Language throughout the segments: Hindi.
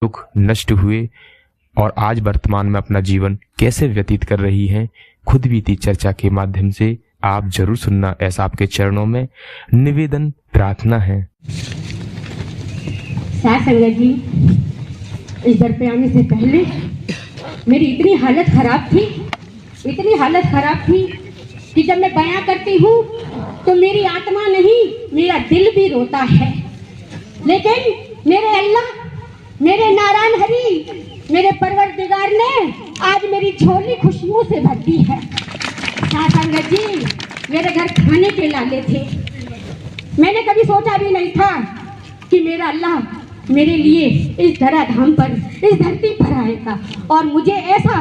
दुख नष्ट हुए और आज वर्तमान में अपना जीवन कैसे व्यतीत कर रही हैं, खुद बीती चर्चा के माध्यम से आप जरूर सुनना, ऐसा आपके चरणों में निवेदन प्रार्थना है। साथ संगत जी, इस दर पे आने से पहले मेरी इतनी हालत खराब थी कि जब मैं बयां करती हूँ तो मेरी आत्मा नहीं, मेरा दिल भी रोता है। लेकिन मेरे अल्लाह, मेरे नारायण हरि, मेरे परवरदिगार ने आज मेरी झोली खुशियों से भर दी है। हाँ संगत जी, मेरे घर खाने के लाले थे। मैंने कभी सोचा भी नहीं था कि मेरा अल्लाह मेरे लिए इस धराधाम पर, इस धरती पर आएगा और मुझे ऐसा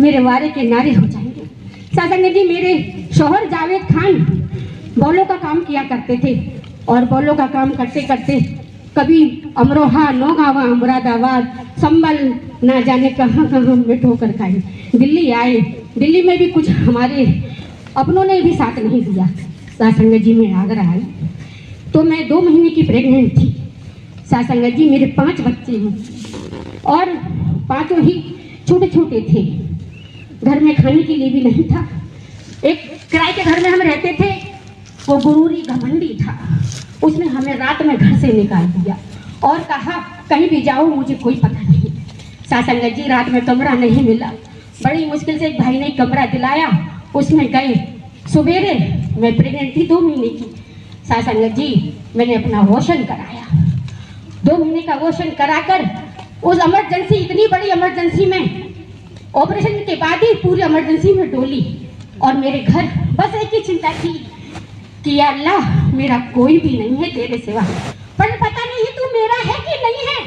मेरे वारे के नारे हो जाएंगे। संगत जी, मेरे शौहर जावेद खान बौलों का काम किया करते थे और बौलों का काम करते करते कभी अमरोहा, नौगावा, मुरादाबाद, संभल, ना जाने कहाँ कहाँ में ठोकर खाई। दिल्ली आए, दिल्ली में भी कुछ हमारे अपनों ने भी साथ नहीं दिया। संगत जी, मैं आगरा आई तो मैं 2 महीने की प्रेग्नेंट थी। संगत जी, मेरे 5 बच्चे हैं और 5 ही छोटे छोटे थे। घर में खाने के लिए भी नहीं था। एक किराए के घर में हम रहते थे, वो गुरूरी घमंडी था, उसने हमें रात में घर से निकाल दिया और कहा कहीं भी जाओ, मुझे कोई पता नहीं। संगत जी, रात में कमरा नहीं मिला, बड़ी मुश्किल से एक भाई ने कमरा दिलाया, उसमें गए। सवेरे मैं प्रेग्नेंट थी 2 महीने की। संगत जी, मैंने अपना वॉशन कराया। 2 महीने का वॉशन कराकर उस इमरजेंसी, इतनी बड़ी इमरजेंसी में, ऑपरेशन के बाद ही पूरी इमरजेंसी में डोली और मेरे घर बस एक ही चिंता थी कि या अल्लाह, मेरा कोई भी नहीं है तेरे सिवा, पर पता नहीं तू मेरा है कि नहीं है,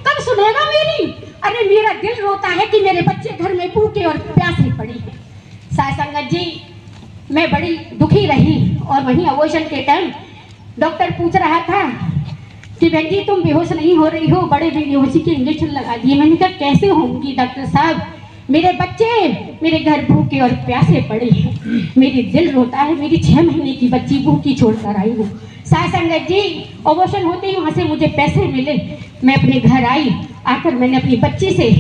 कब सुनेगा मेरी। अरे मेरा दिल रोता है कि मेरे बच्चे घर में भूखे और प्यासे पड़े हैं। संगत जी, मैं बड़ी दुखी रही और वहीं अबॉर्शन के टाइम डॉक्टर पूछ रहा था कि बहन जी तुम बेहोश नहीं हो रही हो, बड़े बेहोशी के इंजेक्शन लगा दिए। मैंने कहा कैसे होंगी डॉक्टर साहब, मेरे बच्चे मेरे घर भूखे और प्यासे पड़े हैं, मेरी दिल रोता है, मेरी 6 महीने की बच्ची भूखी छोड़कर आई हूँ। संगत जी, अबॉर्शन होते ही वहाँ से मुझे पैसे मिले, मैं अपने घर आई, आकर मैंने अपनी बच्ची से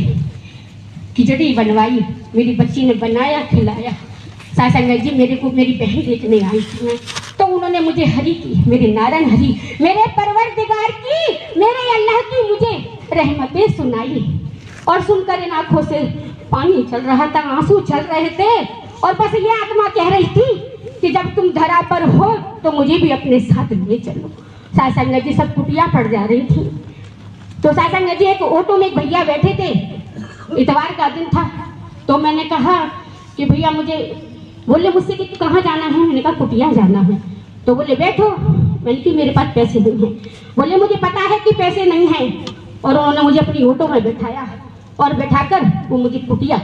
खिचड़ी बनवाई, मेरी बच्ची ने बनाया, खिलाया। संगत जी, मेरे को मेरी बहन देखने आई थी तो उन्होंने मुझे हरि की, मेरे नारायण हरि, मेरे परवरदिगार की, मेरे अल्लाह की मुझे रहमतें सुनाई और सुनकर इन आंखों से पानी चल रहा था, आंसू चल रहे थे और बस ये आत्मा कह रही थी कि जब तुम धरा पर हो तो मुझे भी अपने साथ ले चलो। संगत जी, सब कुटिया पड़ जा रही थी। तो संगत जी, एक ऑटो में एक भैया बैठे थे, इतवार का दिन था, तो मैंने कहा कि भैया मुझे, बोले मुझसे कि कहाँ जाना है, मैंने कहा कुटिया जाना है। तो बोले बैठो, मैंने कि मेरे पास पैसे नहीं हैं। बोले मुझे पता है कि पैसे नहीं हैं, और उन्होंने मुझे अपनी ऑटो में बैठाया और बैठाकर वो मुझे कुटिया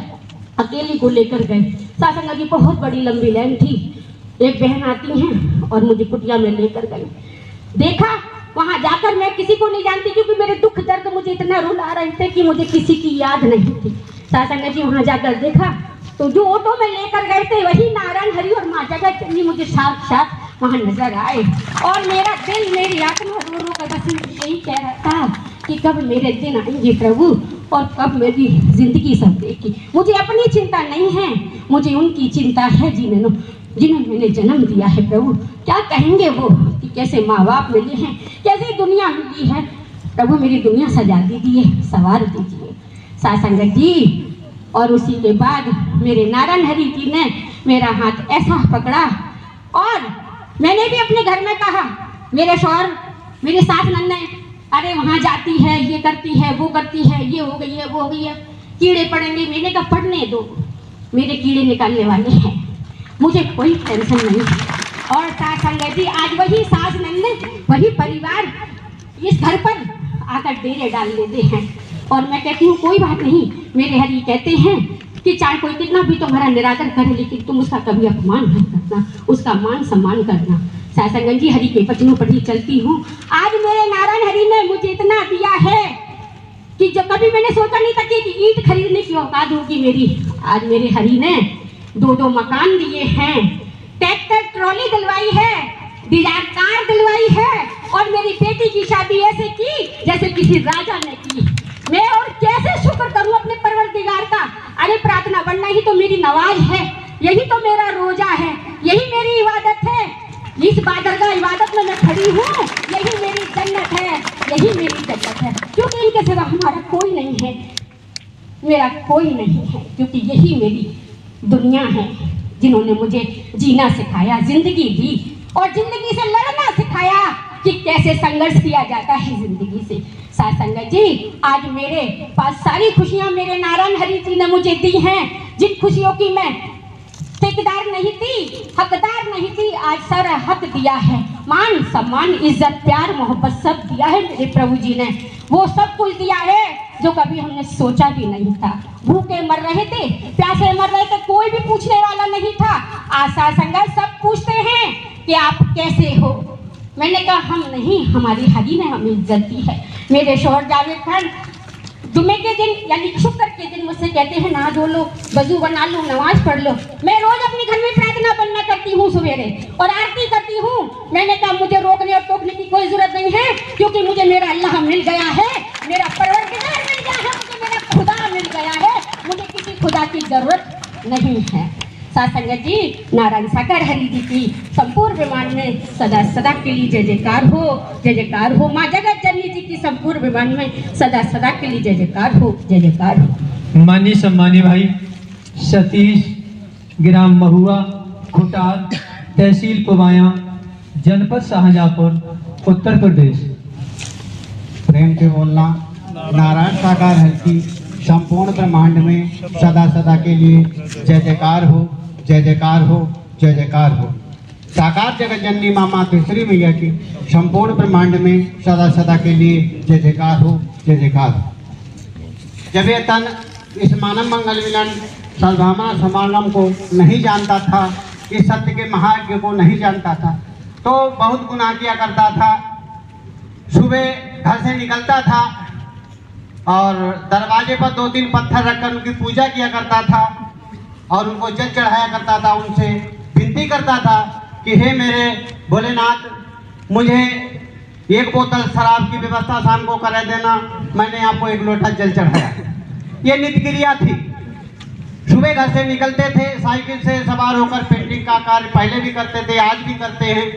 अकेली को लेकर गए। संगत जी, बहुत बड़ी लंबी लाइन थी, एक बहन आती हैं और मुझे कुटिया में लेकर गई। देखा वहां जाकर, मैं किसी को नहीं जानती क्योंकि मेरे दुख दर्द मुझे इतना रुला रहे थे कि मुझे किसी की याद नहीं थी। संगत जी, वहां जाकर देखा तो जो ऑटो में लेकर गए थे वही नारायण हरि और माँ जगतजननी मुझे साथ वहां नजर आए और मेरा दिल, मेरी आत्मा रो रो कर बस यही कह रहा था कि कब मेरे दिन आएंगे प्रभु और कब मेरी जिंदगी संभलेगी। मुझे अपनी चिंता नहीं है, मुझे उनकी चिंता है जिन्हें मैंने जन्म दिया है। प्रभु क्या कहेंगे वो कि कैसे माँ बाप मिले हैं, कैसे दुनिया मिली है। प्रभु मेरी दुनिया सजा दीजिए, संवार दीजिए। संगत जी, और उसी के बाद मेरे नारायण हरि जी ने मेरा हाथ ऐसा पकड़ा और मैंने भी अपने घर में कहा, मेरे शौहर, मेरी सास नन्ने, अरे वहाँ जाती है, ये करती है, वो करती है, ये हो गई है, वो हो गई है, कीड़े पड़ेंगे। मैंने कहा पढ़ने दो, मेरे कीड़े निकालने वाले हैं, मुझे कोई टेंशन नहीं। और संगत जी, आज वही सास नन्ने, वही परिवार इस घर पर आकर डेरे डाल लेते हैं और मैं कहती हूँ कोई बात नहीं। मेरे हरि कहते हैं कि चाहे कोई कितना भी तुम्हारा निरादर करे लेकिन तुम उसका कभी अपमान मत करना, उसका मान सम्मान करना। संगत जी, हरि के वचनों पर ही चलती हूँ। आज मेरे नारायण हरि ने मुझे इतना दिया है कि जो कभी मैंने सोचा नहीं था कि ईंट खरीदने की औकात होगी मेरी। आज मेरे हरि ने 2 मकान दिए हैं, ट्रैक्टर ट्रॉली दिलवाई है, डिजायर कार दिलवाई है और मेरी बेटी की शादी ऐसे की जैसे किसी राजा ने की। मैं और अरे प्रार्थना बनना ही तो मेरी नमाज है, यही तो मेरा रोजा है, यही मेरी इबादत है। इस बादरगाह इबादत में मैं खड़ी हूँ, यही मेरी जन्नत है, यही मेरी जन्नत है। क्योंकि इनके सिवा हमारा कोई नहीं है, मेरा कोई नहीं है, क्योंकि यही मेरी दुनिया है, जिन्होंने मुझे जीना सिखाया, जिंदगी दी और जिंदगी से लड़ना सिखाया कि कैसे संघर्ष किया जाता है जिंदगी से। साथ संगत जी, आज मेरे पास सारी खुशियां मेरे नारायण हरि जी ने मुझे दी हैं। जिन खुशियों की मैं ठेकेदार नहीं थी, हकदार नहीं थी, आज सारा हक दिया है। मान सम्मान इज्जत प्यार मोहब्बत सब दिया है मेरे प्रभु जी ने। वो सब कुछ दिया है जो कभी हमने सोचा भी नहीं था। भूखे मर रहे थे, प्यासे मर रहे थे, कोई भी पूछने वाला नहीं था। आज साथ संगत सब पूछते हैं कि आप कैसे हो। मैंने कहा हम नहीं, हमारी हरी ने हमें इज्जत दी है। मेरे शोहर जावेद खान जुमे के दिन यानी शुक्र के दिन मुझसे कहते हैं नहा धो लो, वजू बना लो, नमाज पढ़ लो। मैं रोज अपने घर में प्रार्थना बनना करती हूँ सवेरे और आरती करती हूँ। मैंने कहा मुझे रोकने और टोकने की कोई जरूरत नहीं है, क्योंकि मुझे मेरा अल्लाह मिल गया है, मेरा परवरदिगार मिल गया है, मुझे मेरा खुदा मिल गया है, मुझे किसी खुदा की जरूरत नहीं है। साथ संगत जी, नारायण साकार हरि जी की संपूर्ण विमान में सदा सदा के लिए जय जयकार हो, जय जयकार हो। माँ जगत जननी जी की संपूर्ण विमान में सदा सदा के लिए जय जयकार हो, जय जयकार हो। माननीय सम्मानीय भाई सतीश, ग्राम महुआ, खुटार, तहसील पुबाया, जनपद शाहजहाँपुर, उत्तर प्रदेश। प्रेम से बोलना। नारायण साकार हरि की संपूर्ण ब्रह्मांड में सदा सदा के लिए जय जयकार हो, जय जयकार हो, जय जयकार हो। साकार जगत जननी माँ मातेश्वरी मैया की संपूर्ण ब्रह्मांड में सदा सदा के लिए जय जयकार हो, जय जयकार हो। जब ये तन इस मानव मंगल मिलन सद्भावना समागम को नहीं जानता था, इस सत्य के महायज्ञ को नहीं जानता था, तो बहुत गुनाह किया करता था। सुबह घर से निकलता था और दरवाजे पर 2-3 पत्थर रखकर उनकी पूजा किया करता था और उनको जल चढ़ाया करता था। उनसे विनती करता था कि हे मेरे भोलेनाथ, मुझे 1 बोतल शराब की व्यवस्था शाम को करा देना, मैंने आपको 1 लोटा जल चढ़ाया। ये नित्य क्रिया थी। सुबह घर से निकलते थे, साइकिल से सवार होकर पेंटिंग का कार्य पहले भी करते थे, आज भी करते हैं।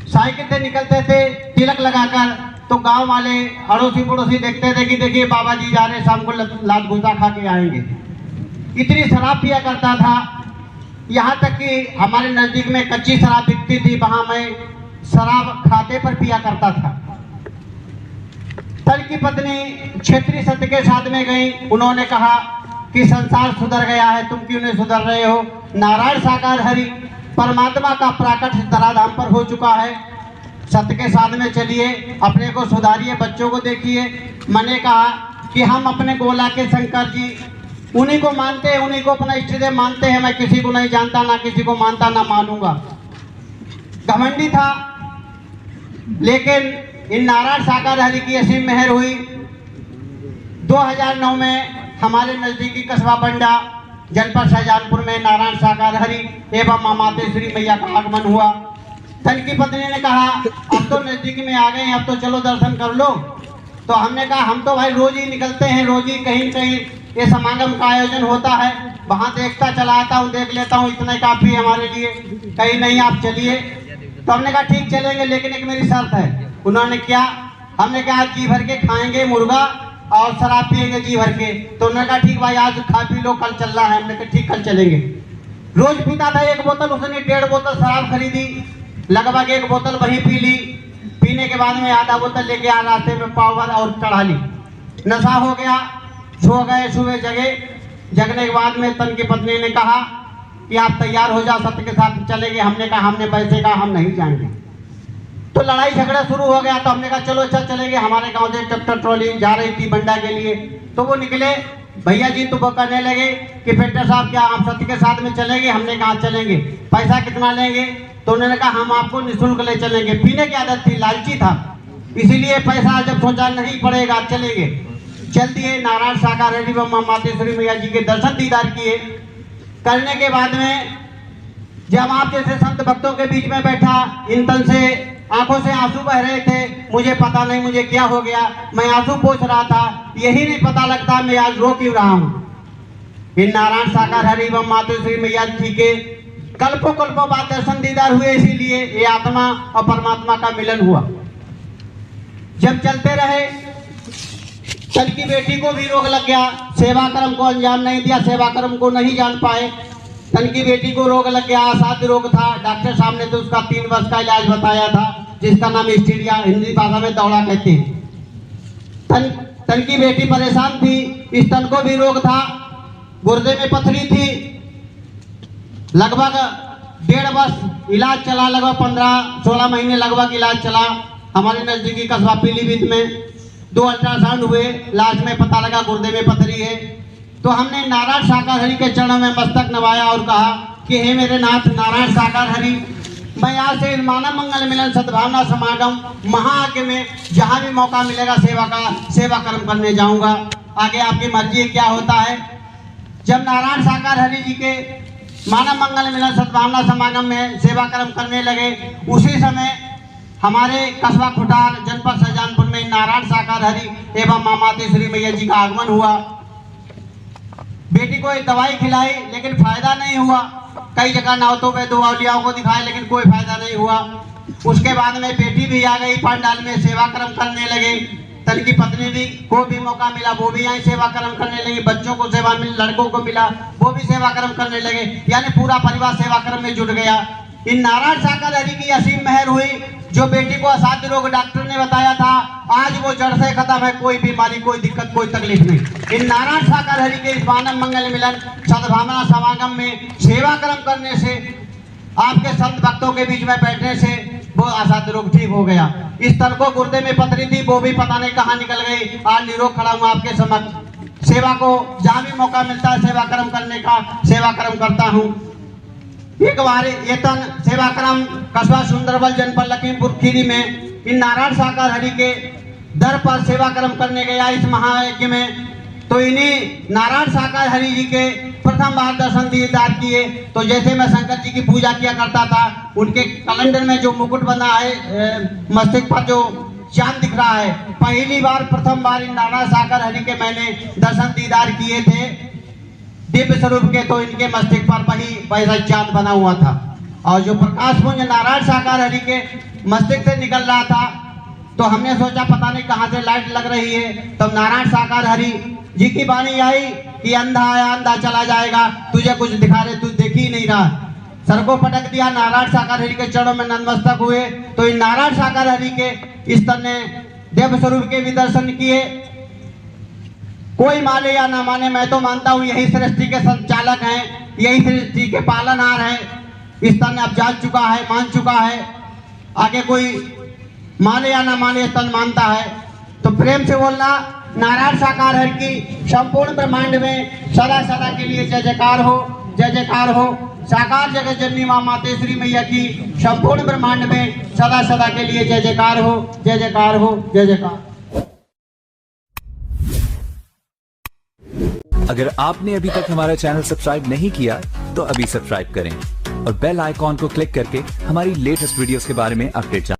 साइकिल से निकलते थे तिलक लगाकर, तो गांव वाले अड़ोसी पड़ोसी देखते थे कि देखिए बाबा जी जा रहे, शाम को लात घुसा खा के आएंगे। इतनी शराब पिया करता था, यहाँ तक कि हमारे नज़दीक में कच्ची शराब बिकती थी, वहाँ मैं शराब खाते पर पिया करता था। तल की पत्नी क्षेत्रीय सत्य के साथ में गई, उन्होंने कहा कि संसार सुधर गया है, तुम क्यों नहीं सुधर रहे हो। नारायण साकार हरि परमात्मा का प्राकट धराधाम पर हो चुका है, सत्य के साथ में चलिए, अपने को सुधारिए, बच्चों को देखिए। मैंने कहा कि हम अपने गोला के शंकर जी उन्हीं को मानते हैं, उन्हीं को अपना इष्टदेव मानते हैं। मैं किसी को नहीं जानता, ना किसी को मानता, ना मानूंगा। घमंडी था, लेकिन इन नारायण साकार हरि की असीम मेहर हुई। 2009 में हमारे नजदीकी कस्बा बंडा जनपद शाहजहाँपुर में नारायण साकार हरि एवं माँ मातेश्वरी मैया का आगमन हुआ। धन की पत्नी ने कहा अब तो नजदीक में आ गए, अब तो चलो दर्शन कर लो। तो हमने कहा हम तो भाई रोज ही निकलते हैं, रोज ही कहीं कहीं ये समागम का आयोजन होता है, वहाँ देखता चला आता हूँ, देख लेता हूँ, इतना काफ़ी है हमारे लिए। कहीं नहीं आप चलिए। तो हमने कहा ठीक चलेंगे, लेकिन एक मेरी शर्त है। उन्होंने क्या, हमने कहा आज जी भर के खाएंगे मुर्गा और शराब पियेंगे जी भर के। तो उन्होंने कहा ठीक भाई आज खा पी लो, कल चलना है। हमने कहा ठीक कल चलेंगे। रोज पीता था 1 बोतल, उसने 1.5 बोतल शराब खरीदी, लगभग 1 बोतल वहीं पी ली। पीने के बाद में आधा बोतल लेके आ, रास्ते में पावर और चढ़ा ली। नशा हो गया, सो गए, सुबह जगे। जगने के बाद में तन की पत्नी ने कहा कि आप तैयार हो जाओ, सत्य के साथ चलेंगे। हमने कहा हमने पैसे कहा हम नहीं जाएंगे। तो लड़ाई झगड़ा शुरू हो गया। तो हमने कहा चलो अच्छा चलेंगे। हमारे गांव से ट्रैक्टर ट्रॉली जा रही थी बंडा के लिए, तो वो निकले। भैया जी तो वो कहने लगे कि पेंटर साहब क्या आप सत्य के साथ में चलेंगे। हमने कहा चलेंगे। पैसा कितना लेंगे। तो उन्होंने कहा हम आपको निःशुल्क ले चलेंगे। पीने की आदत थी, लालची था, इसीलिए पैसा जब सोचा नहीं पड़ेगा चलेंगे। चल दिए। नारायण साकार हरि व माँ मातेश्वरी मैया जी के दर्शन दीदार किए। करने के बाद में जब आप जैसे संत भक्तों के बीच में बैठा, इन तन से आंखों से आंसू बह रहे थे। मुझे पता नहीं मुझे क्या हो गया, मैं आंसू पोंछ रहा था। यही नहीं पता लगता मैं आज रो क्यों रहा हूँ। इन नारायण साकार हरि एवं मातेश्वरी मैया जी के कल्पों कल्पों बाद दर्शन दीदार हुए, इसीलिए ये आत्मा और परमात्मा का मिलन हुआ। जब चलते रहे, चल की बेटी को भी रोग लग गया, सेवा कर्म को अंजाम नहीं दिया, सेवा कर्म को नहीं जान पाए। तन की बेटी को रोग लग गया, असाध्य रोग था। डॉक्टर साहब ने तो उसका 3 वर्ष का इलाज बताया था, जिसका नाम स्टीरिया, हिंदी भाषा में दौड़ा कहते हैं। तन की बेटी परेशान थी, इस तन को भी रोग था, गुर्दे में पथरी थी। लगभग 1.5 वर्ष इलाज चला, लगभग 15-16 महीने लगभग इलाज चला। हमारे नजदीकी कस्बा पीलीभीत में 2 अल्ट्रासाउंड हुए, लास्ट में पता लगा गुर्दे में पथरी है। तो हमने नारायण साकार हरि के चरणों में मस्तक नवाया और कहा कि हे मेरे नाथ नारायण साकार हरि, मैं यहाँ से मानव मंगल मिलन सद्भावना समागम महायज्ञ में जहाँ भी मौका मिलेगा सेवा कर्म करने जाऊंगा। आगे आपकी मर्जी क्या होता है। जब नारायण साकार हरि जी के मानव मंगल मिलन सद्भावना समागम में सेवा कर्म करने लगे, उसी समय हमारे कस्बा खुटार जनपद शाहजहांपुर में नारायण साकार हरि एवं मां मातेश्वरी मैया जी का आगमन हुआ। बेटी को एक दवाई खिलाई, लेकिन फायदा नहीं हुआ। कई जगह नावतों पे 2 औलियाओं को दिखाए, लेकिन कोई फायदा नहीं हुआ। उसके बाद में बेटी भी आ गई, पंडाल में सेवा कर्म करने लगे। तन की पत्नी भी को भी मौका मिला, वो भी यहाँ सेवा कर्म करने लगी। बच्चों को सेवा मिली, लड़कों को मिला, वो भी सेवा कर्म करने लगे। यानी पूरा परिवार सेवा कर्म में जुट गया। इन नारायण साकार हरि की असीम मेहर हुई। जो बेटी को असाध्य रोग डॉक्टर ने बताया था, आज वो जड़ से खत्म है। कोई बीमारी, कोई दिक्कत, कोई तकलीफ नहीं। इन नारायण साकार हरि के इस मानव मंगल मिलन सद्भावना समागम में सेवा कर्म करने से, आपके संत भक्तों के बीच में बैठने से वो असाध्य रोग ठीक हो गया। इस तन को गुर्दे में पथरी थी, वो भी पता नहीं कहाँ निकल गई। आज निरोग खड़ा हूँ आपके समक्ष। सेवा को जहाँ भी मौका मिलता है सेवा कर्म करने का, सेवा कर्म करता हूँ। एक बार ये तन सेवा क्रम कस्बा सुंदरबल जनपद लखीमपुर खीरी में इन नारायण साकार हरि के दर पर सेवा कर्म करने गया इस महायज्ञ में। तो इन्हीं नारायण साकार हरि जी के प्रथम बार दर्शन दीदार किए। तो जैसे मैं शंकर जी की पूजा किया करता था, उनके कैलेंडर में जो मुकुट बना है, मस्तिष्क पर जो चांद दिख रहा है, पहली बार प्रथम बार इन नारायण साकार हरि के मैंने दर्शन दीदार किए थे दिव्य स्वरूप के। तो इनके मस्तिष्क पर वही वैसा चांद बना हुआ था, और जो प्रकाश पुंज नारायण साकार हरि के मस्तिष्क से निकल रहा था। तो हमने सोचा पता नहीं कहाँ से लाइट लग रही है। तब नारायण साकार हरि जी की वाणी आई कि अंधा आया अंधा चला जाएगा, तुझे कुछ दिखा रहे, तू देख ही नहीं रहा। सर को पटक दिया, नारायण साकार हरि के चरणों में नतमस्तक हुए। तो इन नारायण साकार हरि के इस तरह ने देव स्वरूप के भी दर्शन किए। कोई माने या ना माने, मैं तो मानता हूँ यही सृष्टि के संचालक हैं, यही सृष्टि के पालनहार हैं। इस तन अब जान चुका है, मान चुका है। आगे कोई माने या ना माने, इस तन मानता है। तो प्रेम से बोलना नारायण साकार हरि की संपूर्ण ब्रह्मांड में सदा सदा के लिए जय जयकार हो, जय जयकार हो। साकार जगत जननी मां मातेश्वरी मैया की संपूर्ण ब्रह्मांड में सदा सदा के लिए जय जयकार हो, जय जयकार हो, जय जयकार। अगर आपने अभी तक हमारा चैनल सब्सक्राइब नहीं किया तो अभी सब्सक्राइब करें और बेल आइकॉन को क्लिक करके हमारी लेटेस्ट वीडियोस के बारे में अपडेट जानें।